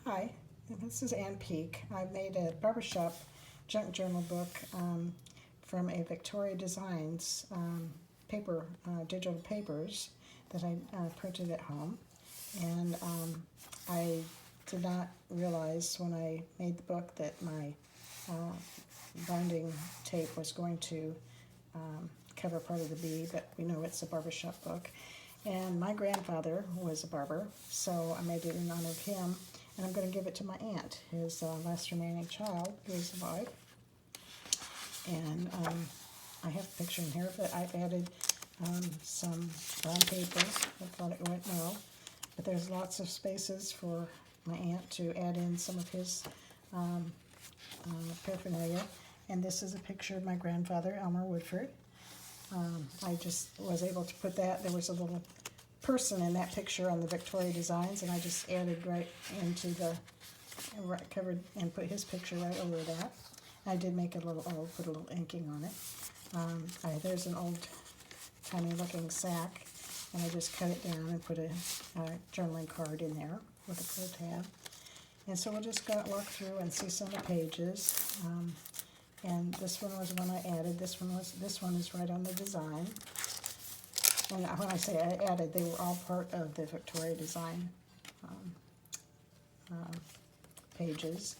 Hi, this is Ann Peak. I made a Barbershop junk journal book from a Victoria Designs paper, digital papers that I printed at home. And I did not realize when I made the book that my binding tape was going to cover part of the B, but we know it's a barbershop book. And my grandfather was a barber, so I made it in honor of him. And I'm going to give it to my aunt, his last remaining child, who is alive. And I have a picture in here, but I've added some brown paper. I thought it went well. But there's lots of spaces for my aunt to add in some of his paraphernalia. And this is a picture of my grandfather, Elmer Woodford. I just was able to put that. There was a little person in that picture on the Victoria Designs, and I just added right into the, covered and put his picture right over that. I did make a little, put a little inking on it. There's an old tiny looking sack, and I just cut it down and put a journaling card in there with a pull tab. And so we'll just walk through and see some of the pages. And this one was one I added. This one is right on the design. And when I say I added, they were all part of the Victoria Design pages.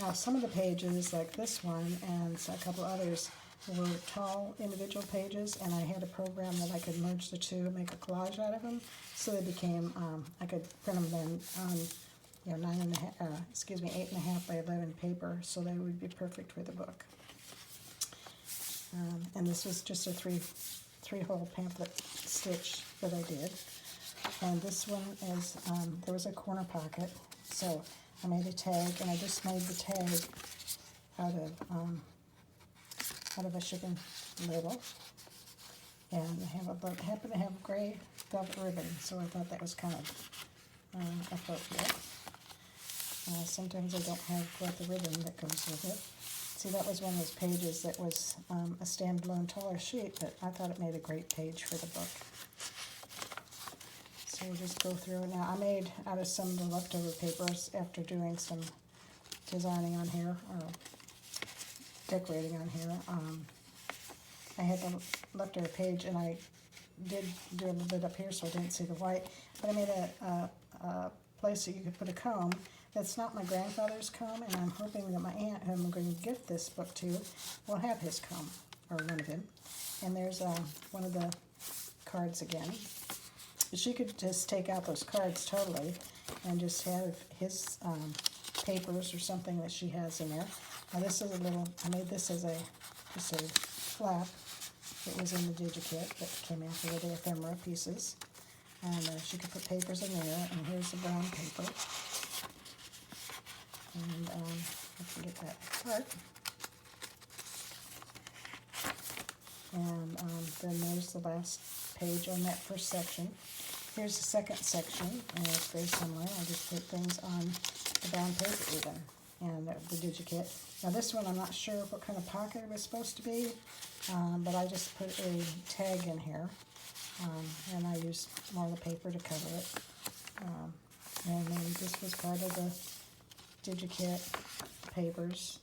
Now some of the pages, like this one and a couple others, were tall individual pages, and I had a program that I could merge the two, make a collage out of them, so they became, I could print them then on 8.5 by 11 paper, so they would be perfect for the book. And this was just a three-hole pamphlet stitch that I did. And this one is, there was a corner pocket, so I made a tag, and I just made the tag out of a shipping label. And I happen to have gray velvet ribbon, so I thought that was kind of appropriate. Sometimes I don't have quite the ribbon that goes with it. See, that was one of those pages that was a standalone taller sheet, but I thought it made a great page for the book. So we'll just go through it now. I made out of some of the leftover papers after doing some designing on here, or decorating on here. I had the leftover page, and I did do a little bit up here so I didn't see the white, but I made a place that you could put a comb. That's not my grandfather's comb, and I'm hoping that my aunt, who I'm going to gift this book to, will have his comb, or one of him. And there's one of the cards again. She could just take out those cards totally and just have his papers or something that she has in there. Now this is a little, I made this as just a flap. It was in the digikit that came after the ephemera pieces. And she could put papers in there, and here's the brown paper. And I can get that apart. And then there's the last page on that first section. Here's the second section, and it's very similar. I just put things on the brown paper even, and the digikit. Now this one, I'm not sure what kind of pocket it was supposed to be, but I just put a tag in here, and I used more of the paper to cover it. And then this was part of the digikit papers.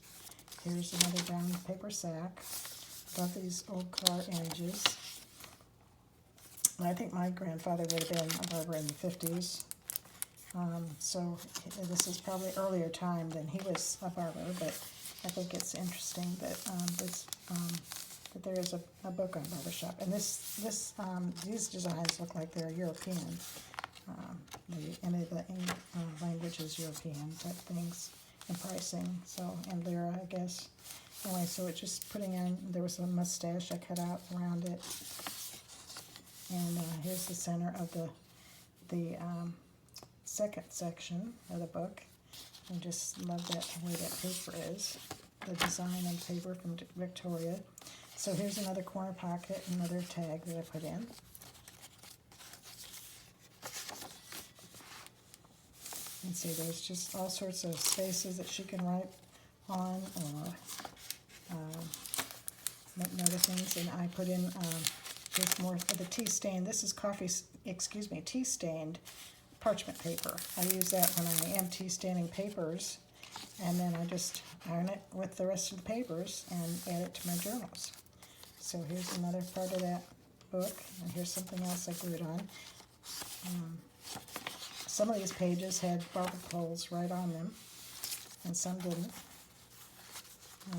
Here's another brown paper sack. Love these old car images. And I think my grandfather would have been a barber in the 50s. So this is probably earlier time than he was a barber, but I think it's interesting that that there is a book on barbershop. And these designs look like they're European. The language is European type things, and pricing, so, and lira, I guess. Anyway, so it's just putting in, there was a mustache I cut out around it. And here's the center of the second section of the book. I just love that way that paper is, the design on paper from Victoria. So here's another corner pocket, another tag that I put in. And see, there's just all sorts of spaces that she can write on, or make note of things. And I put in just more of the tea stain. This is tea stained parchment paper. I use that when I empty standing papers, and then I just iron it with the rest of the papers and add it to my journals. So here's another part of that book, and here's something else I glued on. Some of these pages had barber poles right on them, and some didn't. I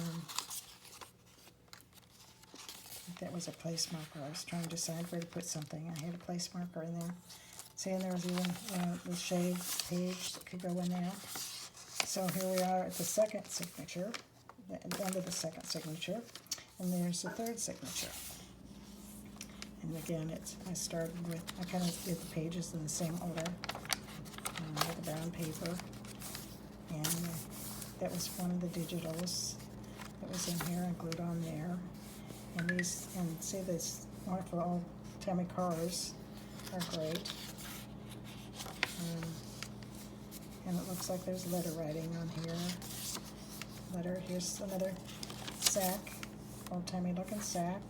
think that was a place marker. I was trying to decide where to put something. I had a place marker in there. See, and there was even the shade page that could go in there. So here we are at the second signature, the end of the second signature, and there's the third signature. And again, I started with, I kind of did the pages in the same order, with the brown paper, and that was one of the digitals that was in here. I glued on there, and these, and see these wonderful old-timey cars are great. And it looks like there's letter writing on here. Here's another sack, old-timey looking sack.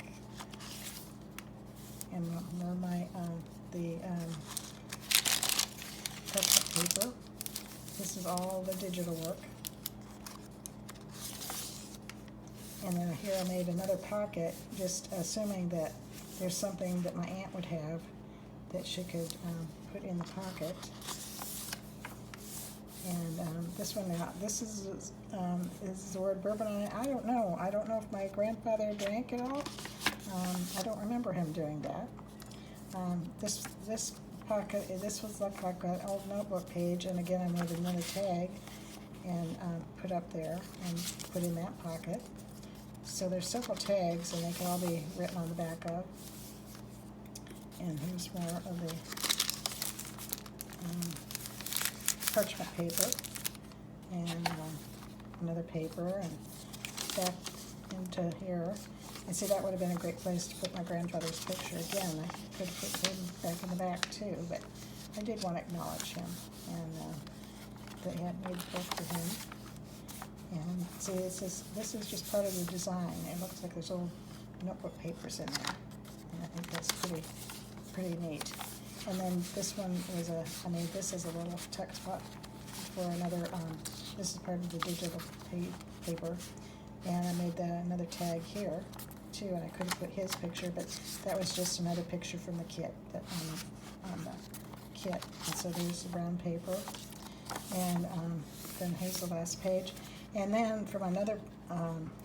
And more of my, the parchment paper. This is all the digital work. And then here I made another pocket, just assuming that there's something that my aunt would have that she could put in the pocket. And this one now, this is the word bourbon on it. I don't know. I don't know if my grandfather drank it all. I don't remember him doing that. This pocket, this was like an old notebook page, and again I made another tag and put up there and put in that pocket. So there's several tags, and they can all be written on the back of. And here's more of the parchment paper, and another paper, and back into here. And see, that would have been a great place to put my grandfather's picture. Again, I could have put him back in the back too, but I did want to acknowledge him, and they had made the book for him. And see, this is just part of the design. It looks like there's old notebook papers in there, and I think that's pretty neat. And then this one was I made this as a little text spot for another, this is part of the digital paper, and I made another tag here too, and I could have put his picture, but that was just another picture from the kit, that on the kit. And so there's the brown paper, and then here's the last page. And then from another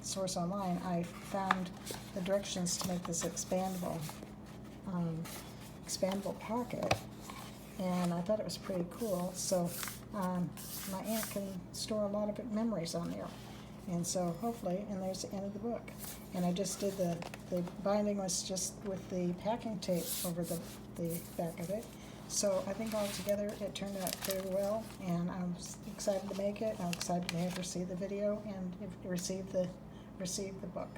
source online, I found the directions to make this expandable pocket, and I thought it was pretty cool. So my aunt can store a lot of memories on there, and so hopefully, and there's the end of the book. And I just did the binding was just with the packing tape over the back of it. So I think altogether it turned out very well, and I'm excited to make it. I'm excited to have her see the video and receive the book.